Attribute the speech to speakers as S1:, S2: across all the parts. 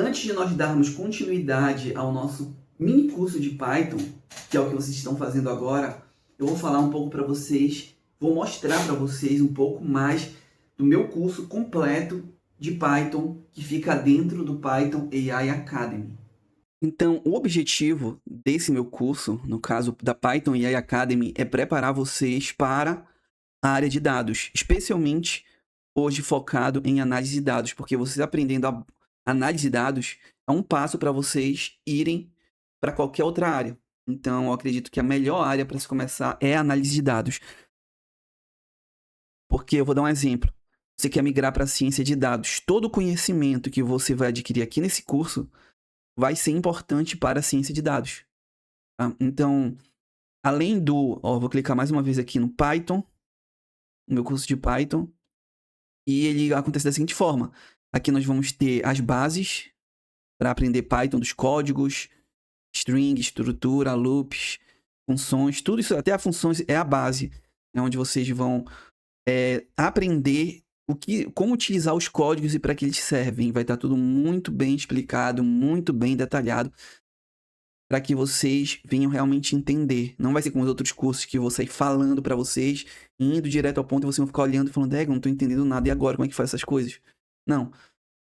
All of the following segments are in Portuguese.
S1: Antes de nós darmos continuidade ao nosso mini curso de Python, que é o que vocês estão fazendo agora, eu vou falar um pouco para vocês, vou mostrar para vocês um pouco mais do meu curso completo de Python que fica dentro do Python AI Academy. Então, o objetivo desse meu curso, no caso da Python AI Academy, é preparar vocês para a área de dados, especialmente hoje focado em análise de dados, porque vocês aprendendo a análise de dados é um passo para vocês irem para qualquer outra área. Então, eu acredito que a melhor área para se começar é a análise de dados. Porque eu vou dar um exemplo. Você quer migrar para a ciência de dados. Todo o conhecimento que você vai adquirir aqui nesse curso vai ser importante para a ciência de dados. Tá? Então, além do... vou clicar mais uma vez aqui no Python, no meu curso de Python, e ele acontece da seguinte forma. Aqui nós vamos ter as bases para aprender Python dos códigos, string, estrutura, loops, funções, tudo isso, até as funções é a base, é onde vocês vão aprender como utilizar os códigos e para que eles servem. Vai estar tudo muito bem explicado, muito bem detalhado, para que vocês venham realmente entender. Não vai ser como os outros cursos que eu vou sair falando para vocês, indo direto ao ponto e vocês vão ficar olhando e falando, eu não tô entendendo nada, e agora, como é que faz essas coisas? Não,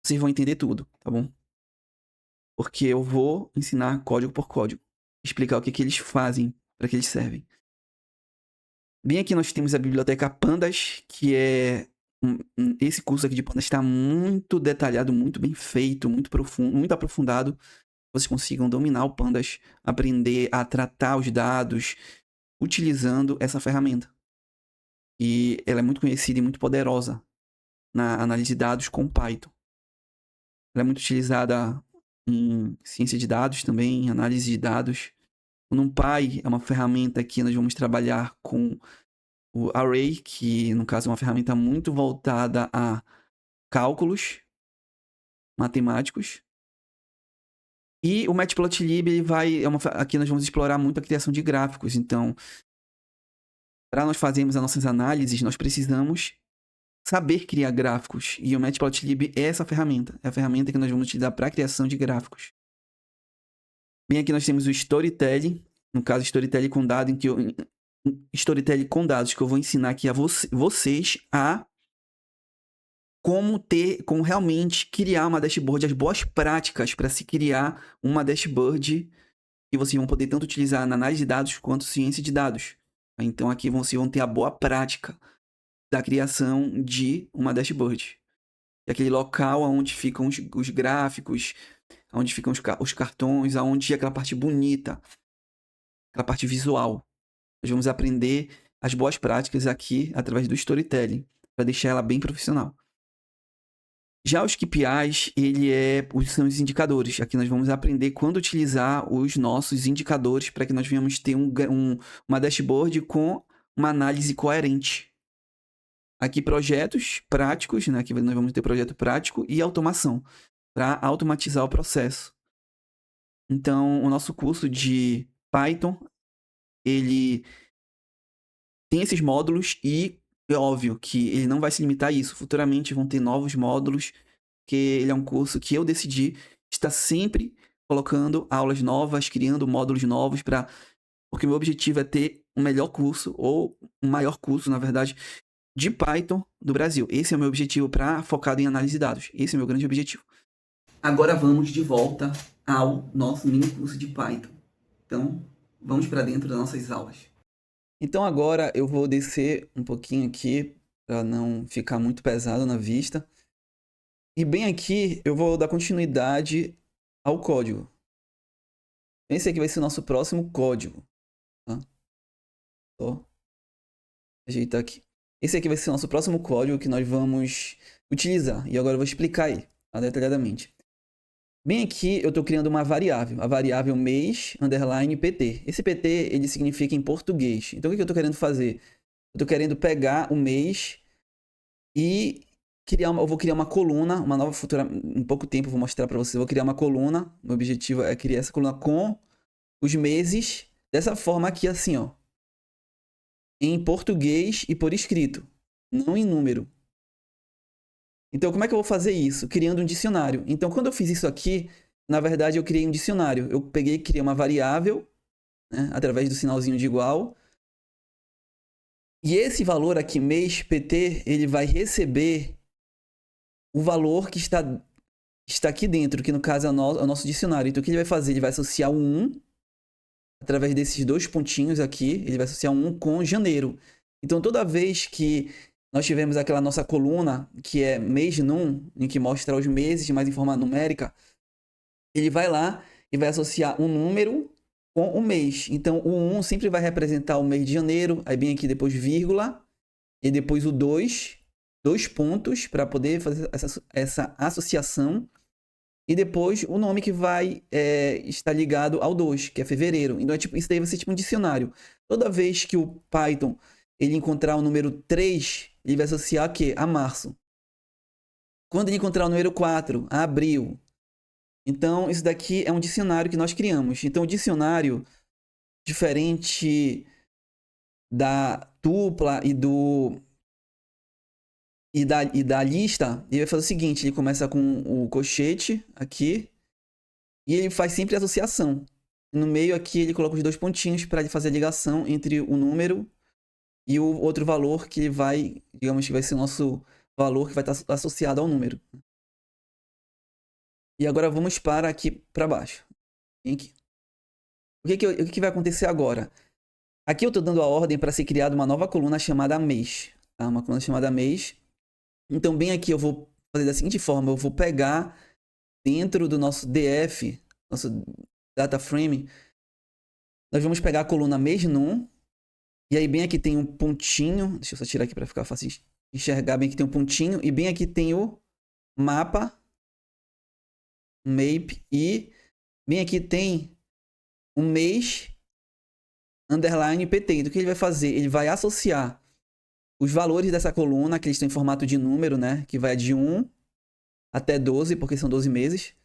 S1: vocês vão entender tudo, tá bom? Porque eu vou ensinar código por código, explicar o que eles fazem, para que eles servem. Bem, aqui nós temos a biblioteca Pandas, que é... Esse curso aqui de Pandas está muito detalhado, muito bem feito, muito profundo, muito aprofundado. Vocês consigam dominar o Pandas, aprender a tratar os dados utilizando essa ferramenta. E ela é muito conhecida e muito poderosa na análise de dados com Python. Ela é muito utilizada em ciência de dados também, em análise de dados. O NumPy é uma ferramenta que nós vamos trabalhar com o Array, que no caso é uma ferramenta muito voltada a cálculos matemáticos. E o Matplotlib, ele vai... aqui nós vamos explorar muito a criação de gráficos. Então, para nós fazermos as nossas análises, nós precisamos saber criar gráficos. E o Matplotlib é essa ferramenta. É a ferramenta que nós vamos utilizar para a criação de gráficos. Bem, aqui nós temos o Storytelling. No caso, Storytelling com dados, Storytelling com dados, que eu vou ensinar aqui a vocês a como realmente criar uma dashboard, as boas práticas para se criar uma dashboard que vocês vão poder tanto utilizar na análise de dados quanto ciência de dados. Então aqui vocês vão ter a boa prática da criação de uma dashboard. É aquele local onde ficam os gráficos, onde ficam os cartões, onde é aquela parte bonita, aquela parte visual. Nós vamos aprender as boas práticas aqui através do storytelling, para deixar ela bem profissional. Já os KPIs, são os indicadores. Aqui nós vamos aprender quando utilizar os nossos indicadores para que nós venhamos ter uma dashboard com uma análise coerente. Aqui projetos práticos, né? Aqui nós vamos ter projeto prático e automação, para automatizar o processo. Então, o nosso curso de Python, ele tem esses módulos e é óbvio que ele não vai se limitar a isso. Futuramente vão ter novos módulos, que ele é um curso que eu decidi estar sempre colocando aulas novas, criando módulos novos, porque o meu objetivo é ter um melhor curso, ou um maior curso, na verdade, de Python do Brasil. Esse é o meu objetivo focado em análise de dados. Esse é o meu grande objetivo. Agora vamos de volta ao nosso mini curso de Python. Então, vamos para dentro das nossas aulas. Então agora eu vou descer um pouquinho aqui para não ficar muito pesado na vista. E bem aqui eu vou dar continuidade ao código. Esse aqui vai ser o nosso próximo código. Tá? Só ajeitar aqui. Esse aqui vai ser o nosso próximo código que nós vamos utilizar. E agora eu vou explicar ele detalhadamente. Bem aqui eu estou criando uma variável. A variável mês, _ pt. Esse pt ele significa em português. Então o que eu estou querendo fazer? Eu estou querendo pegar o mês e eu vou criar uma coluna, uma nova futura, em pouco tempo eu vou mostrar para vocês. Eu vou criar uma coluna. O objetivo é criar essa coluna com os meses dessa forma aqui assim, ó. Em português e por escrito, não em número. Então, como é que eu vou fazer isso? Criando um dicionário. Então, quando eu fiz isso aqui, na verdade, eu criei um dicionário. Eu peguei e criei uma variável, né, através do sinalzinho de igual. E esse valor aqui, mês PT, ele vai receber o valor que está aqui dentro, que no caso é o nosso dicionário. Então, o que ele vai fazer? Ele vai associar o 1, através desses dois pontinhos aqui, ele vai associar um com janeiro. Então, toda vez que nós tivermos aquela nossa coluna, que é mês num, em que mostra os meses, mais em forma numérica, ele vai lá e vai associar um número com o mês. Então, o 1 sempre vai representar o mês de janeiro, aí bem aqui depois vírgula, e depois o 2, dois pontos, para poder fazer essa associação. E depois o nome que vai estar ligado ao 2, que é fevereiro. Então, isso daí vai ser tipo um dicionário. Toda vez que o Python ele encontrar o número 3, ele vai associar a quê? A março. Quando ele encontrar o número 4, a abril. Então, isso daqui é um dicionário que nós criamos. Então, o dicionário, diferente da tupla e da lista, ele vai fazer o seguinte: ele começa com o colchete aqui e ele faz sempre associação. No meio aqui ele coloca os dois pontinhos para fazer a ligação entre o número e o outro valor que vai, digamos que vai ser o nosso valor que vai estar associado ao número. E agora vamos para aqui para baixo. Aqui. O que vai acontecer agora? Aqui eu estou dando a ordem para ser criada uma nova coluna chamada mês. Tá? Uma coluna chamada mês. Então, bem aqui eu vou fazer da seguinte forma: eu vou pegar dentro do nosso DF, nosso data frame, nós vamos pegar a coluna mês num. E aí, bem aqui tem um pontinho. Deixa eu só tirar aqui para ficar fácil de enxergar. Bem aqui tem um pontinho. E bem aqui tem o mapa, map. E bem aqui tem um mês underline PT. Então, o que ele vai fazer? Ele vai associar os valores dessa coluna, que eles estão em formato de número, né? Que vai de 1 até 12, porque são 12 meses.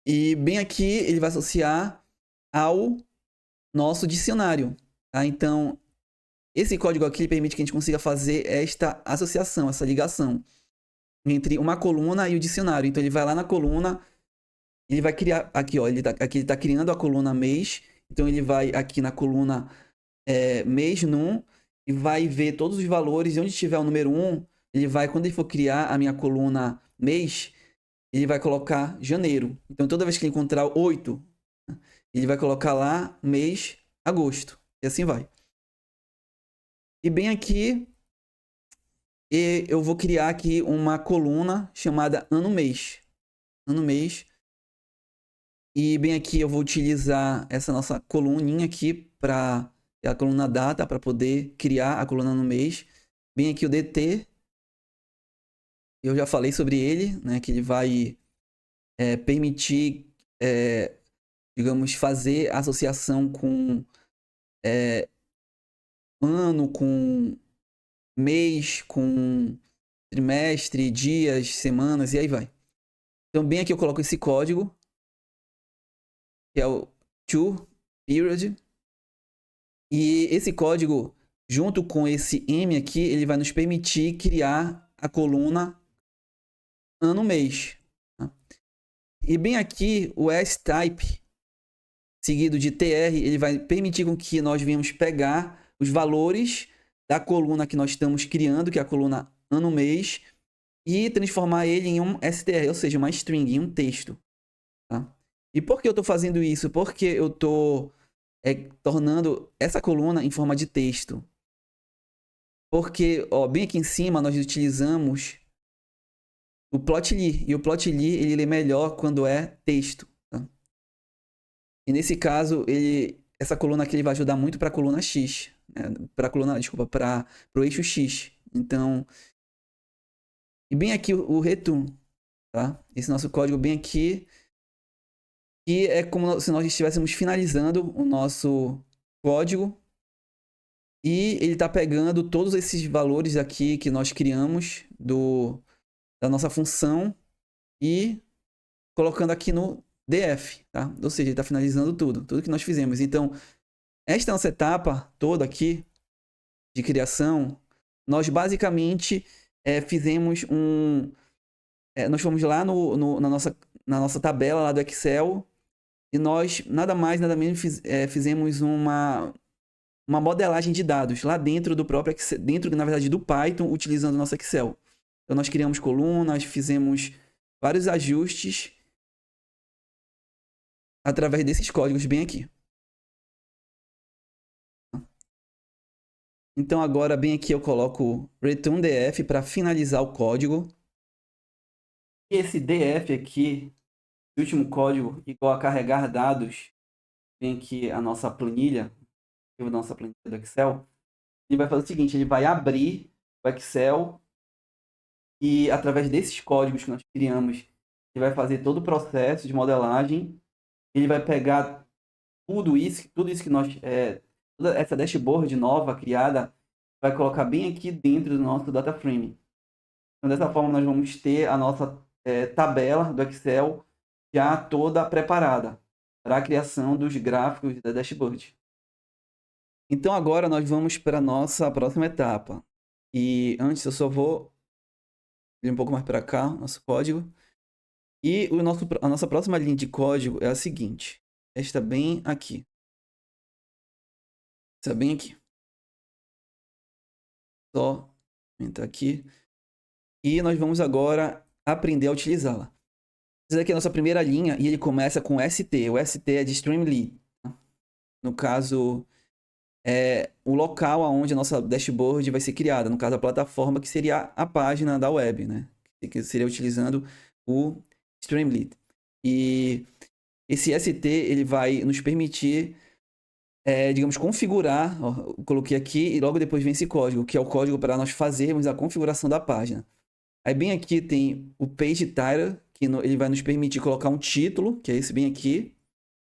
S1: E bem aqui ele vai associar ao nosso dicionário. Tá? Então, esse código aqui permite que a gente consiga fazer esta associação, essa ligação entre uma coluna e o dicionário. Então, ele vai lá na coluna, ele vai criar... Aqui, ó, aqui ele está criando a coluna mês. Então, ele vai aqui na coluna mês num e vai ver todos os valores. E onde tiver o número 1, ele vai, quando ele for criar a minha coluna mês, ele vai colocar janeiro. Então, toda vez que ele encontrar 8, ele vai colocar lá mês, agosto. E assim vai. E bem aqui, eu vou criar aqui uma coluna chamada ano-mês. Ano-mês. E bem aqui eu vou utilizar essa nossa coluninha aqui para a coluna data, para poder criar a coluna no mês. Bem aqui o DT. Eu já falei sobre ele, né? Que ele vai permitir, digamos, fazer associação com ano, com mês, com trimestre, dias, semanas e aí vai. Então, bem aqui eu coloco esse código, que é o to period. E esse código, junto com esse M aqui, ele vai nos permitir criar a coluna ano-mês. Tá? E bem aqui, o S-type, seguido de TR, ele vai permitir com que nós venhamos pegar os valores da coluna que nós estamos criando, que é a coluna ano-mês, e transformar ele em um str, ou seja, uma string, em um texto. Tá? E por que eu estou fazendo isso? Porque eu estou tornando essa coluna em forma de texto. Porque, ó, bem aqui em cima, nós utilizamos o plotly. E o plotly, ele é melhor quando é texto. Tá? E nesse caso, essa coluna aqui ele vai ajudar muito para a coluna X. Para o eixo X. Então, e bem aqui o return, tá? Esse nosso código bem aqui. E é como se nós estivéssemos finalizando o nosso código. E ele está pegando todos esses valores aqui que nós criamos da nossa função e colocando aqui no DF, tá? Ou seja, ele está finalizando tudo que nós fizemos. Então, esta nossa etapa toda aqui de criação, nós basicamente fizemos nós fomos lá na nossa tabela lá do Excel e nós, nada mais, nada menos, fizemos uma modelagem de dados lá dentro do próprio Excel, dentro, na verdade, do Python, utilizando o nosso Excel. Então, nós criamos colunas, fizemos vários ajustes através desses códigos bem aqui. Então, agora, bem aqui, eu coloco return df para finalizar o código. E esse df aqui, o último código, igual a carregar dados, vem aqui a nossa planilha do Excel. Ele vai fazer o seguinte, ele vai abrir o Excel e através desses códigos que nós criamos, ele vai fazer todo o processo de modelagem. Ele vai pegar tudo isso que nós... toda essa dashboard nova criada, vai colocar bem aqui dentro do nosso data frame. Então, dessa forma, nós vamos ter a nossa tabela do Excel já toda preparada para a criação dos gráficos da dashboard. Então, agora nós vamos para a nossa próxima etapa. E antes, eu só vou ir um pouco mais para cá, nosso código. E a nossa próxima linha de código é a seguinte. Esta bem aqui. Essa bem aqui. Só entrar aqui. E nós vamos agora aprender a utilizá-la. Essa daqui é a nossa primeira linha e ele começa com ST. O ST é de Streamlit. No caso, é o local onde a nossa dashboard vai ser criada. No caso, a plataforma que seria a página da web, né? Que seria utilizando o Streamlit. E esse ST ele vai nos permitir, digamos, configurar. Ó, eu coloquei aqui e logo depois vem esse código, que é o código para nós fazermos a configuração da página. Aí bem aqui tem o Page Title, que ele vai nos permitir colocar um título, que é esse bem aqui.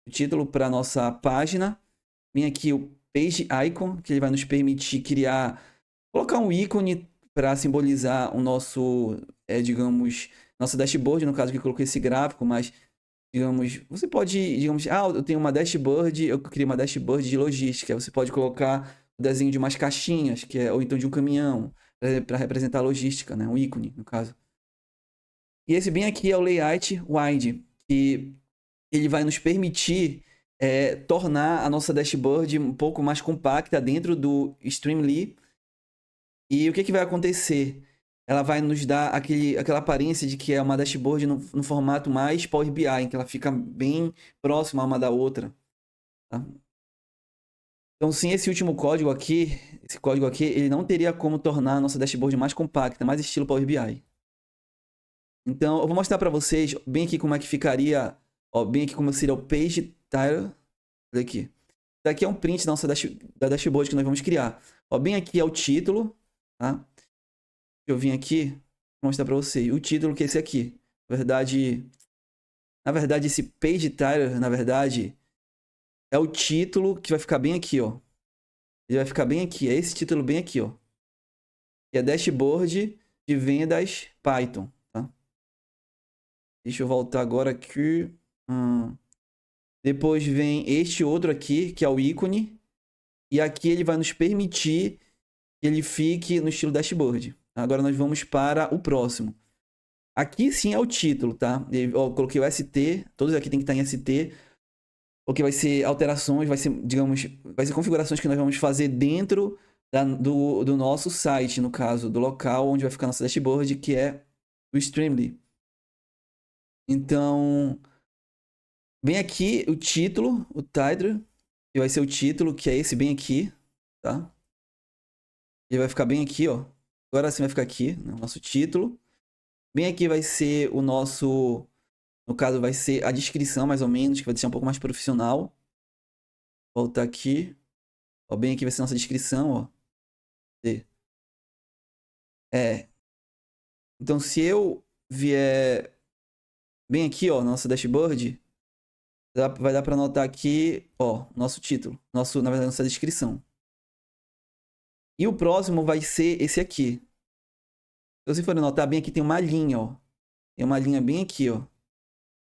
S1: O título para a nossa página. Vem aqui o Page Icon, que ele vai nos permitir colocar um ícone para simbolizar o nosso, digamos, nossa dashboard, no caso que eu coloquei esse gráfico, mas, digamos, você pode, digamos, eu tenho uma dashboard, eu criei uma dashboard de logística, você pode colocar o desenho de umas caixinhas, ou então de um caminhão, para representar a logística, né? Um ícone, no caso. E esse bem aqui é o Layout Wide, que ele vai nos permitir tornar a nossa dashboard um pouco mais compacta dentro do Streamlit. E o que vai acontecer? Ela vai nos dar aquela aparência de que é uma dashboard no formato mais Power BI, em que ela fica bem próxima uma da outra. Tá? Então, sim, esse código aqui, ele não teria como tornar a nossa dashboard mais compacta, mais estilo Power BI. Então, eu vou mostrar para vocês bem aqui como é que ficaria, ó, bem aqui como seria o Page Title. Olha aqui. Isso daqui é um print da nossa da dashboard que nós vamos criar. Ó, bem aqui é o título, tá? Eu vim aqui mostrar para vocês. O título que é esse aqui. Na verdade, esse Page Title, na verdade, é o título que vai ficar bem aqui, ó. Ele vai ficar bem aqui. É esse título bem aqui, ó. Que é Dashboard de Vendas Python, tá? Deixa eu voltar agora aqui. Depois vem este outro aqui, que é o ícone. E aqui ele vai nos permitir que ele fique no estilo dashboard. Agora nós vamos para o próximo. Aqui sim é o título, tá? Eu coloquei o ST, todos aqui tem que estar em ST. Porque vai ser alterações, vai ser, digamos, vai ser configurações que nós vamos fazer dentro do nosso site, no caso, do local onde vai ficar nossa dashboard, que é o Streamlit. Então, vem aqui o título, o title, que vai ser o título, que é esse bem aqui, tá? Ele vai ficar bem aqui, ó. Agora sim vai ficar aqui, né, o nosso título. Bem aqui vai ser o nosso... No caso, vai ser a descrição, mais ou menos, que vai deixar um pouco mais profissional. Voltar aqui. Ó, bem aqui vai ser a nossa descrição, ó. Então, se eu vier bem aqui, ó, nossa dashboard, vai dar para notar aqui, ó, nosso título, na verdade, nossa descrição. E o próximo vai ser esse aqui. Se você for notar, bem aqui tem uma linha, ó. Tem uma linha bem aqui, ó.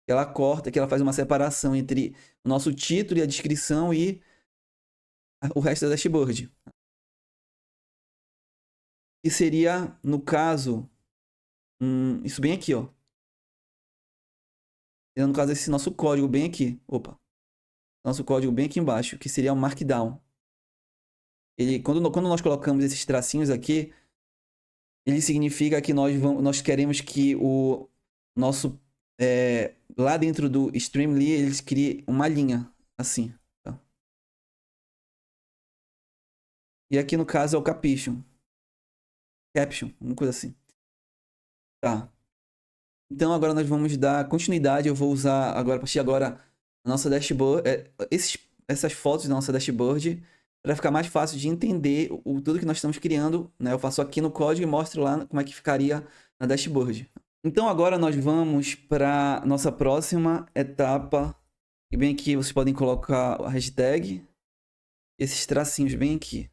S1: Que ela corta, que ela faz uma separação entre o nosso título e a descrição e o resto da dashboard. que seria, no caso, isso bem aqui, ó. No caso, esse nosso código bem aqui. Opa. Nosso código bem aqui embaixo, que seria o Markdown. Quando nós colocamos esses tracinhos aqui, ele significa que nós queremos que o nosso... lá dentro do Streamlit, eles criem uma linha, assim. Tá? E aqui, no caso, é o Caption, uma coisa assim. Tá. Então, agora nós vamos dar continuidade. Eu vou usar, agora, a partir de agora, a nossa dashboard, essas fotos da nossa dashboard, para ficar mais fácil de entender tudo que nós estamos criando, né? Eu faço aqui no código e mostro lá como é que ficaria na dashboard. Então, agora nós vamos para nossa próxima etapa. E bem aqui, vocês podem colocar a hashtag, esses tracinhos bem aqui.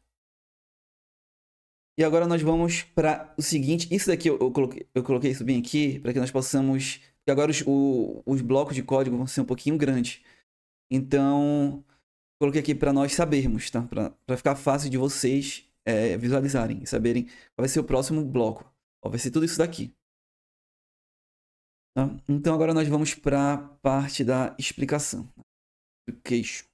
S1: E agora nós vamos para o seguinte. Isso daqui eu coloquei isso bem aqui para que nós possamos... Porque agora os blocos de código vão ser um pouquinho grandes. Então, coloquei aqui para nós sabermos, tá? Para ficar fácil de vocês visualizarem e saberem qual vai ser o próximo bloco. Ó, vai ser tudo isso daqui. Tá? Então, agora nós vamos para a parte da explicação. Explication.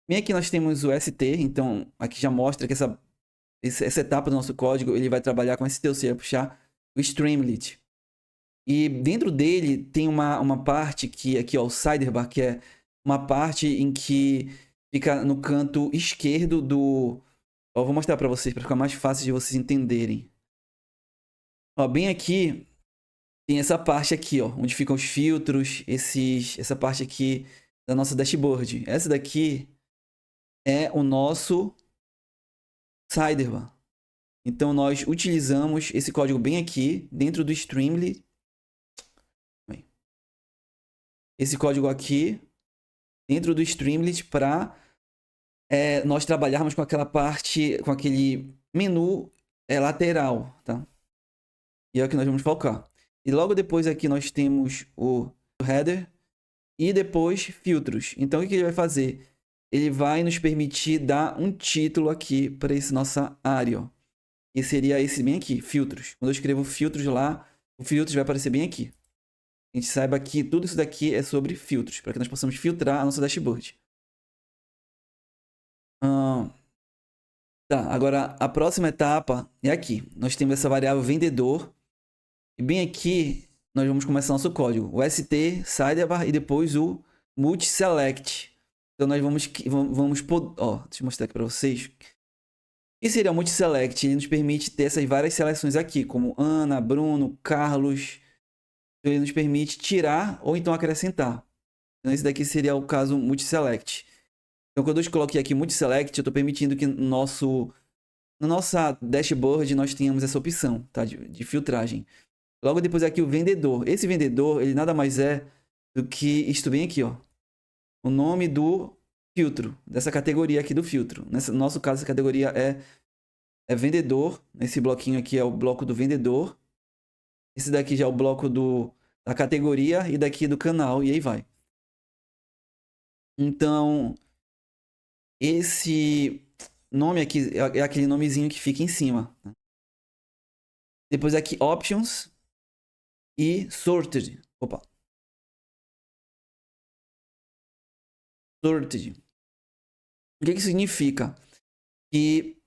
S1: Bem aqui nós temos o ST. Então, aqui já mostra que essa etapa do nosso código, ele vai trabalhar com ST, ou seja, puxar o Streamlit. E dentro dele tem uma parte que aqui, ó, o sidebar, que é uma parte em que fica no canto esquerdo do... Ó, vou mostrar para vocês, para ficar mais fácil de vocês entenderem. Ó, bem aqui tem essa parte aqui, ó, onde ficam os filtros, essa parte aqui da nossa dashboard. Essa daqui é o nosso sidebar. Então, nós utilizamos esse código bem aqui, dentro do Streamlit. Esse código aqui, dentro do Streamlit, para nós trabalharmos com aquela parte, com aquele menu lateral, tá? E é o que nós vamos focar. E logo depois aqui nós temos o header e depois filtros. Então, o que ele vai fazer? Ele vai nos permitir dar um título aqui para essa nossa área, ó. E seria esse bem aqui, filtros. Quando eu escrevo filtros lá, o filtros vai aparecer bem aqui. A gente saiba que tudo isso daqui é sobre filtros, para que nós possamos filtrar a nossa dashboard. Tá, agora a próxima etapa é aqui. Nós temos essa variável vendedor. E bem aqui, nós vamos começar nosso código. O ST, sidebar e depois o multiselect. Então nós vamos ó, deixa eu mostrar aqui para vocês. O que seria o multiselect? Ele nos permite ter essas várias seleções aqui, como Ana, Bruno, Carlos. Ele nos permite tirar ou então acrescentar. Então esse daqui seria o caso multiselect. Então quando eu coloquei aqui multiselect, eu estou permitindo que na nossa dashboard nós tenhamos essa opção, tá? de filtragem. Logo depois aqui o vendedor. Esse vendedor, ele nada mais é do que isto bem aqui, ó. O nome do filtro, dessa categoria aqui do filtro. No nosso caso, essa categoria é vendedor. Esse bloquinho aqui é o bloco do vendedor. Esse daqui já é o bloco da categoria e daqui do canal, e aí vai. Então, esse nome aqui é aquele nomezinho que fica em cima. Né? Depois aqui, options e sorted. Opa. Sorted. O que significa? Que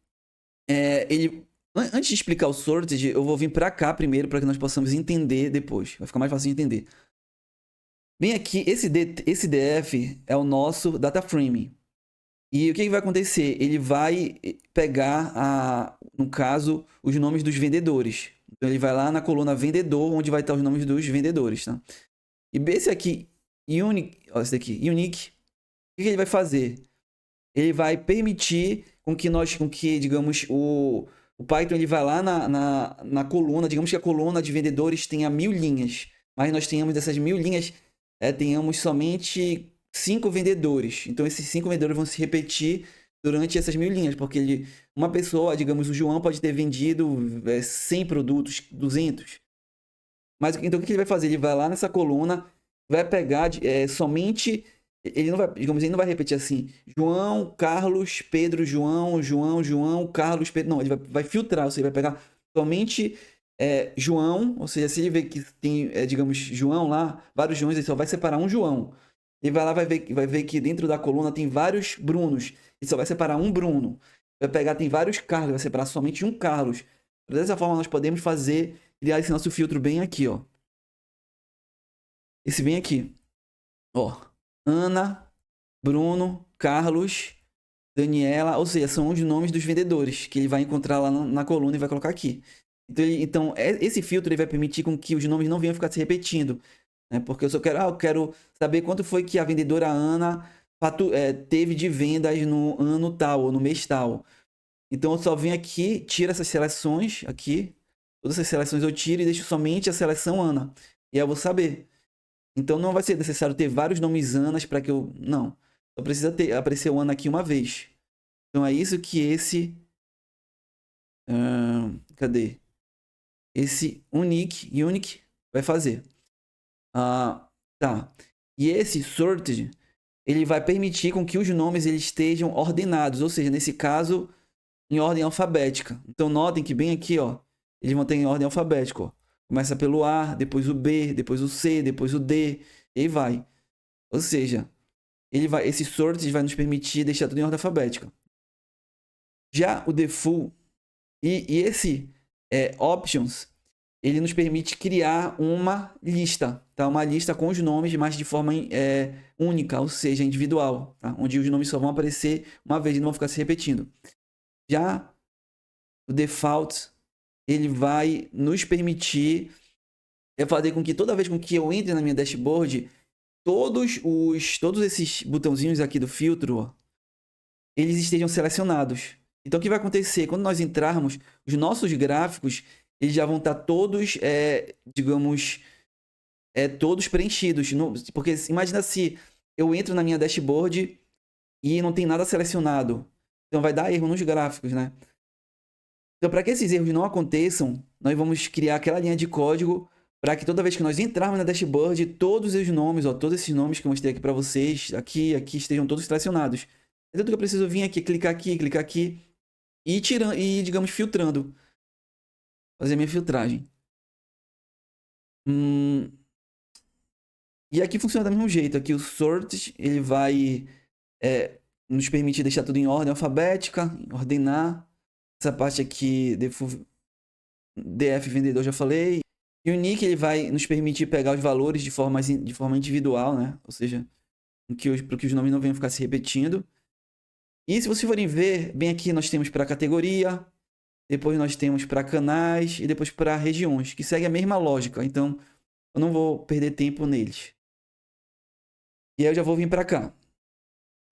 S1: antes de explicar o sorted, eu vou vir para cá primeiro para que nós possamos entender depois. Vai ficar mais fácil de entender. Bem aqui, esse DF é o nosso data frame. E o que vai acontecer? Ele vai pegar, no caso, os nomes dos vendedores. Então ele vai lá na coluna vendedor, onde vai estar os nomes dos vendedores, tá? E esse aqui, esse daqui, unique, o que ele vai fazer? Ele vai permitir com que digamos, o Python ele vai lá na coluna, digamos que a coluna de vendedores tenha 1000 linhas, mas nós tenhamos dessas 1000 linhas, tenhamos somente 5 vendedores. Então esses 5 vendedores vão se repetir durante essas 1000 linhas, porque uma pessoa, digamos, o João pode ter vendido 100 produtos, 200. Mas então o que ele vai fazer? Ele vai lá nessa coluna, vai pegar somente... Ele não vai, digamos, ele não vai repetir assim, João, Carlos, Pedro, João, Carlos, Pedro. Não, ele vai filtrar, ou seja, vai pegar somente João, ou seja, se ele ver que tem, digamos, João lá, vários Joões, ele só vai separar um João. Ele vai lá, vai ver que dentro da coluna tem vários Brunos, ele só vai separar um Bruno. Vai pegar, tem vários Carlos, vai separar somente um Carlos. Dessa forma, nós podemos criar esse nosso filtro bem aqui, ó. Esse bem aqui. Ó. Ana, Bruno, Carlos, Daniela, ou seja, são os nomes dos vendedores que ele vai encontrar lá na coluna e vai colocar aqui. Então, esse filtro ele vai permitir com que os nomes não venham ficar se repetindo. Né? Porque eu quero saber quanto foi que a vendedora Ana teve de vendas no ano tal ou no mês tal. Então, eu só venho aqui, tiro essas seleções aqui. Todas essas seleções eu tiro e deixo somente a seleção Ana. E aí eu vou saber. Então, não vai ser necessário ter vários nomes Anas para que eu... Não. Só precisa aparecer o Ana aqui uma vez. Então, é isso que esse... cadê? Esse unique vai fazer. Tá. E esse sorted, ele vai permitir com que os nomes eles estejam ordenados, ou seja, nesse caso, em ordem alfabética. Então notem que bem aqui, ó, eles vão ter em ordem alfabética, ó. Começa pelo A, depois o B, depois o C, depois o D, e aí vai. Ou seja, esse sorted vai nos permitir deixar tudo em ordem alfabética. Já o default e esse options, ele nos permite criar uma lista, tá? Uma lista com os nomes, mas de forma única, ou seja, individual, tá? Onde os nomes só vão aparecer uma vez e não vão ficar se repetindo. Já o default, ele vai nos permitir fazer com que toda vez com que eu entre na minha dashboard, todos esses botãozinhos aqui do filtro, ó, eles estejam selecionados. Então, o que vai acontecer? Quando nós entrarmos, os nossos gráficos eles já vão estar todos, digamos, todos preenchidos. Porque imagina se eu entro na minha dashboard e não tem nada selecionado. Então vai dar erro nos gráficos, né? Então, para que esses erros não aconteçam, nós vamos criar aquela linha de código para que toda vez que nós entrarmos na dashboard, todos os nomes, ó, todos esses nomes que eu mostrei aqui para vocês, aqui estejam todos selecionados. Então, eu preciso vir aqui, clicar aqui e digamos, filtrando. Fazer minha filtragem. E aqui funciona do mesmo jeito. Aqui o sort, ele vai nos permitir deixar tudo em ordem alfabética, ordenar. Essa parte aqui, DF vendedor, já falei. E o nick, ele vai nos permitir pegar os valores de forma individual, né? Ou seja, para que os nomes não venham ficar se repetindo. E se vocês forem ver, bem aqui nós temos para categoria, depois nós temos para canais e depois para regiões, que segue a mesma lógica. Então, eu não vou perder tempo neles. E aí eu já vou vir para cá.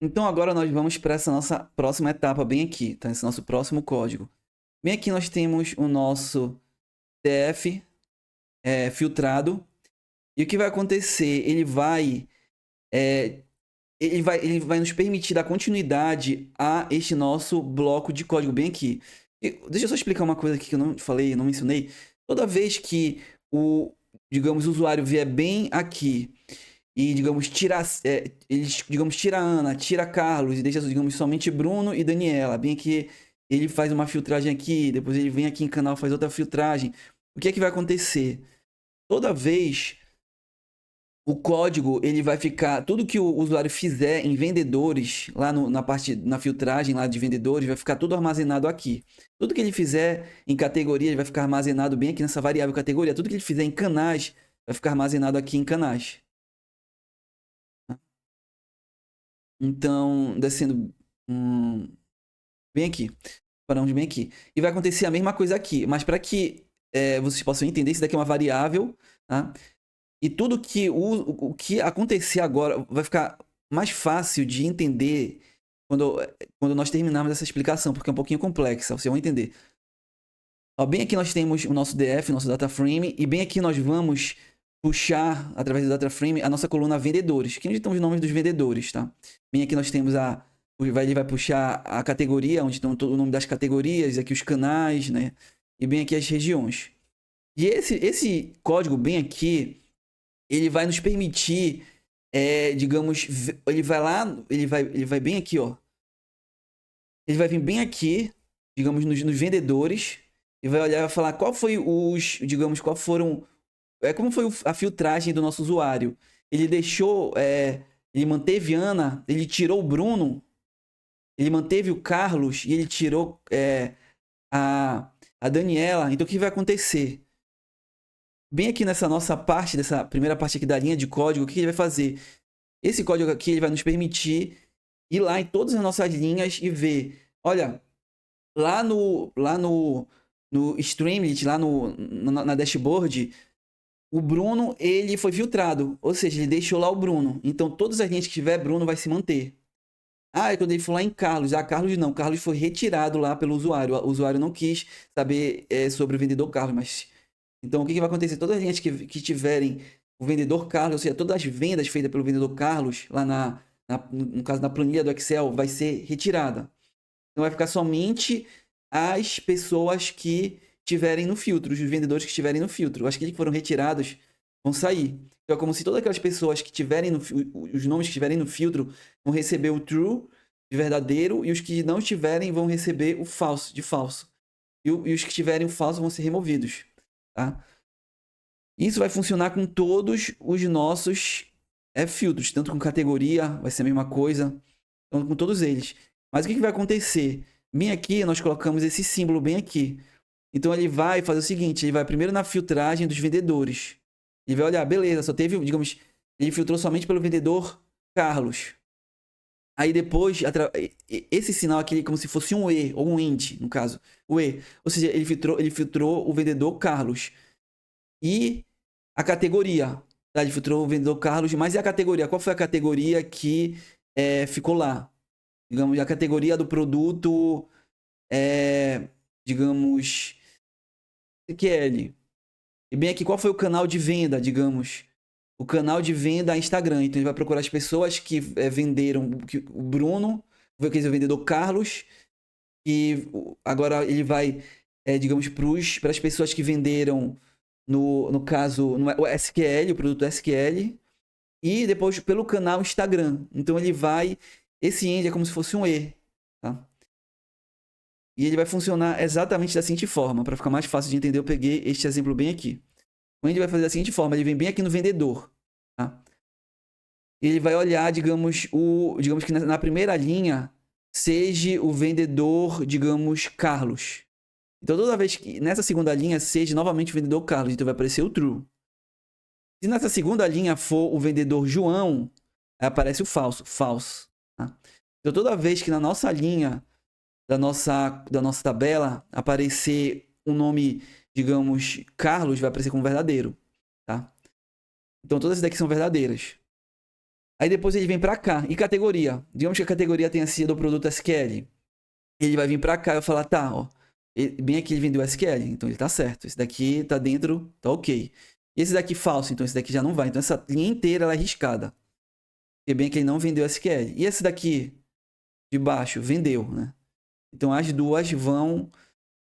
S1: Então agora nós vamos para essa nossa próxima etapa bem aqui, tá? Esse nosso próximo código. Bem aqui nós temos o nosso DF filtrado. E o que vai acontecer? Ele vai nos permitir dar continuidade a este nosso bloco de código bem aqui. Deixa eu só explicar uma coisa aqui que eu não falei, não mencionei. Toda vez que o usuário vier bem aqui e, digamos, tira Ana, tira Carlos e deixa, digamos, somente Bruno e Daniela. Bem aqui, ele faz uma filtragem aqui, depois ele vem aqui em canal, faz outra filtragem. O que é que vai acontecer? Toda vez o código, ele vai ficar... Tudo que o usuário fizer em vendedores, lá na filtragem lá de vendedores, vai ficar tudo armazenado aqui. Tudo que ele fizer em categorias vai ficar armazenado bem aqui nessa variável categoria. Tudo que ele fizer em canais vai ficar armazenado aqui em canais. Então, descendo bem aqui. Paramos bem aqui. E vai acontecer a mesma coisa aqui. Mas para que vocês possam entender, isso daqui é uma variável, tá? E tudo que o que acontecer agora vai ficar mais fácil de entender quando nós terminarmos essa explicação, porque é um pouquinho complexa, vocês vão entender. Ó, bem aqui nós temos o nosso DF, nosso data frame, e bem aqui nós vamos puxar, através do data frame, a nossa coluna vendedores, que é onde estão os nomes dos vendedores, tá? Bem aqui nós temos ele vai puxar a categoria, onde estão todo o nome das categorias, aqui os canais, né? E bem aqui as regiões. E esse código bem aqui, ele vai nos permitir, digamos, ele vai bem aqui, ó. Ele vai vir bem aqui, digamos, nos vendedores, e vai olhar e vai falar qual foi os, digamos, qual foram, como foi a filtragem do nosso usuário. Ele deixou, ele manteve Ana, ele tirou o Bruno, ele manteve o Carlos e ele tirou a Daniela. Então o que vai acontecer? Bem aqui nessa nossa parte, dessa primeira parte aqui da linha de código, o que ele vai fazer? Esse código aqui ele vai nos permitir ir lá em todas as nossas linhas e ver, olha, lá no Streamlit, na dashboard, o Bruno, ele foi filtrado. Ou seja, ele deixou lá o Bruno. Então, todas as linhas que tiver Bruno vai se manter. Ah, e quando ele for lá em Carlos. Ah, Carlos não. Carlos foi retirado lá pelo usuário. O usuário não quis saber sobre o vendedor Carlos. Mas então, o que vai acontecer? Todas as linhas que tiverem o vendedor Carlos, ou seja, todas as vendas feitas pelo vendedor Carlos, lá no caso, na planilha do Excel, vai ser retirada. Então, vai ficar somente as pessoas que tiverem no filtro, os vendedores que estiverem no filtro. Aqueles que foram retirados vão sair. Então, é como se todas aquelas pessoas que tiverem os nomes que estiverem no filtro vão receber o true, de verdadeiro, e os que não estiverem vão receber o falso, de falso. E os que tiverem o falso vão ser removidos. Tá? Isso vai funcionar com todos os nossos filtros, tanto com categoria, vai ser a mesma coisa, então, com todos eles. Mas o que vai acontecer? Bem aqui, nós colocamos esse símbolo bem aqui. Então ele vai fazer o seguinte, ele vai primeiro na filtragem dos vendedores. Ele vai olhar, beleza, só teve, digamos, ele filtrou somente pelo vendedor Carlos. Aí depois, esse sinal aqui é como se fosse um E, ou um END, no caso. O E. Ou seja, ele filtrou o vendedor Carlos. E a categoria. Tá? Ele filtrou o vendedor Carlos, mas e a categoria? Qual foi a categoria que ficou lá? Digamos, a categoria do produto, digamos, SQL. E bem aqui, qual foi o canal de venda, digamos? O canal de venda é Instagram. Então, ele vai procurar as pessoas que venderam o Bruno, quer dizer, o vendedor Carlos. E agora ele vai, digamos, para as pessoas que venderam, no caso, o SQL, o produto SQL. E depois pelo canal Instagram. Então, ele vai... Esse end é como se fosse um E. Tá? E ele vai funcionar exatamente da seguinte forma. Para ficar mais fácil de entender, eu peguei este exemplo bem aqui. O end vai fazer da seguinte forma. Ele vem bem aqui no vendedor. Tá? Ele vai olhar, digamos que na primeira linha seja o vendedor, digamos, Carlos. Então, toda vez que nessa segunda linha seja novamente o vendedor Carlos, então vai aparecer o true. Se nessa segunda linha for o vendedor João, aparece o falso. False. Tá? Então, toda vez que na nossa linha da nossa tabela aparecer um nome, digamos, Carlos, vai aparecer como verdadeiro. Tá? Então, todas essas daqui são verdadeiras. Aí depois ele vem para cá. E categoria? Digamos que a categoria tenha sido o produto SQL. Ele vai vir para cá e vai falar, tá, ó. Bem aqui ele vendeu SQL, então ele tá certo. Esse daqui tá dentro, tá ok. E esse daqui falso, então esse daqui já não vai. Então essa linha inteira ela é riscada. Porque bem que ele não vendeu SQL. E esse daqui de baixo, vendeu, né? Então as duas vão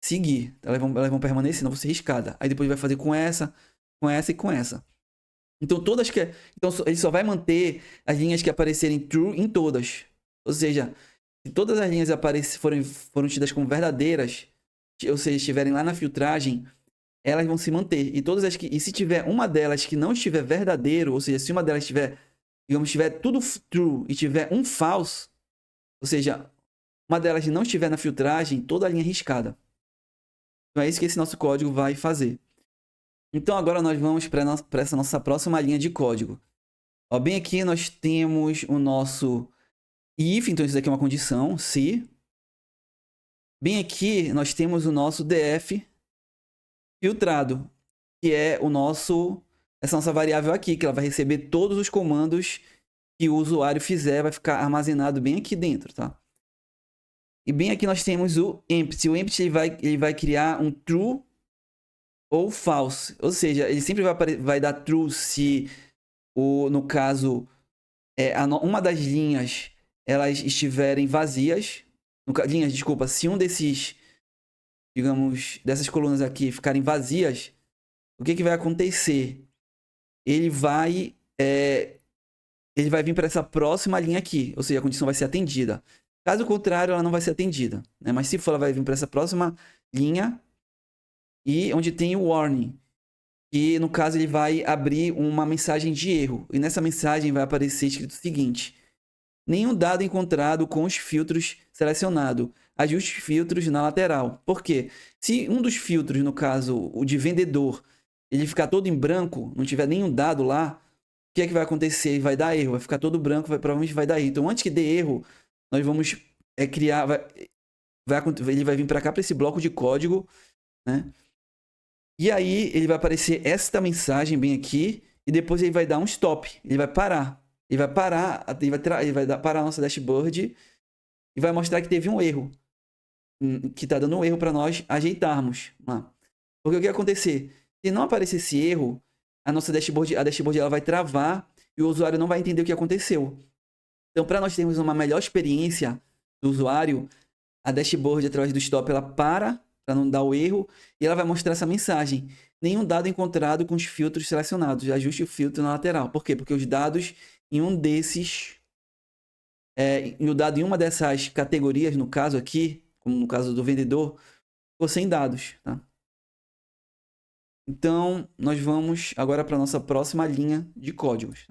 S1: seguir. Elas vão permanecer, não vão ser riscadas. Aí depois vai fazer com essa e com essa. Então todas que... Então ele só vai manter as linhas que aparecerem true em todas. Ou seja, se todas as linhas foram tidas como verdadeiras, ou seja, estiverem lá na filtragem, elas vão se manter. E se tiver uma delas que não estiver verdadeiro, ou seja, se uma delas tiver, digamos, tiver tudo true e tiver um false, ou seja, uma delas não estiver na filtragem, toda a linha é riscada. Então é isso que esse nosso código vai fazer. Então agora nós vamos para essa nossa próxima linha de código. Ó, bem aqui nós temos o nosso if, então isso daqui é uma condição, se. Bem aqui nós temos o nosso df filtrado, que é essa nossa variável aqui, que ela vai receber todos os comandos que o usuário fizer, vai ficar armazenado bem aqui dentro, tá? E bem aqui nós temos o empty. O empty ele vai criar um true ou false. Ou seja, ele sempre vai dar true se, no caso, uma das linhas elas estiverem vazias. Desculpa, se um desses, digamos, dessas colunas aqui ficarem vazias, o que vai acontecer? Ele vai vir para essa próxima linha aqui, ou seja, a condição vai ser atendida. Caso contrário, ela não vai ser atendida, né? Mas se for, ela vai vir para essa próxima linha e onde tem o warning, que no caso ele vai abrir uma mensagem de erro. E nessa mensagem vai aparecer escrito o seguinte: nenhum dado encontrado com os filtros selecionado. Ajuste filtros na lateral. Por quê? Se um dos filtros, no caso o de vendedor, ele ficar todo em branco, não tiver nenhum dado lá, o que é que vai acontecer? Vai dar erro, vai ficar todo branco, provavelmente vai dar erro. Então, antes que dê erro, nós vamos criar, ele vai vir para cá, para esse bloco de código, né? E aí ele vai aparecer esta mensagem bem aqui, e depois ele vai dar um stop, ele vai parar. Ele vai parar, parar a nossa dashboard e vai mostrar que teve um erro, que está dando um erro para nós ajeitarmos. Porque o que vai acontecer? Se não aparecer esse erro, a dashboard ela vai travar e o usuário não vai entender o que aconteceu. Então, para nós termos uma melhor experiência do usuário, a dashboard, através do stop, ela para não dar o erro e ela vai mostrar essa mensagem: nenhum dado encontrado com os filtros selecionados. Ajuste o filtro na lateral. Por quê? Porque os dados em um desses, o dado em uma dessas categorias, no caso aqui, como no caso do vendedor, ficou sem dados, tá? Então, nós vamos agora para a nossa próxima linha de códigos.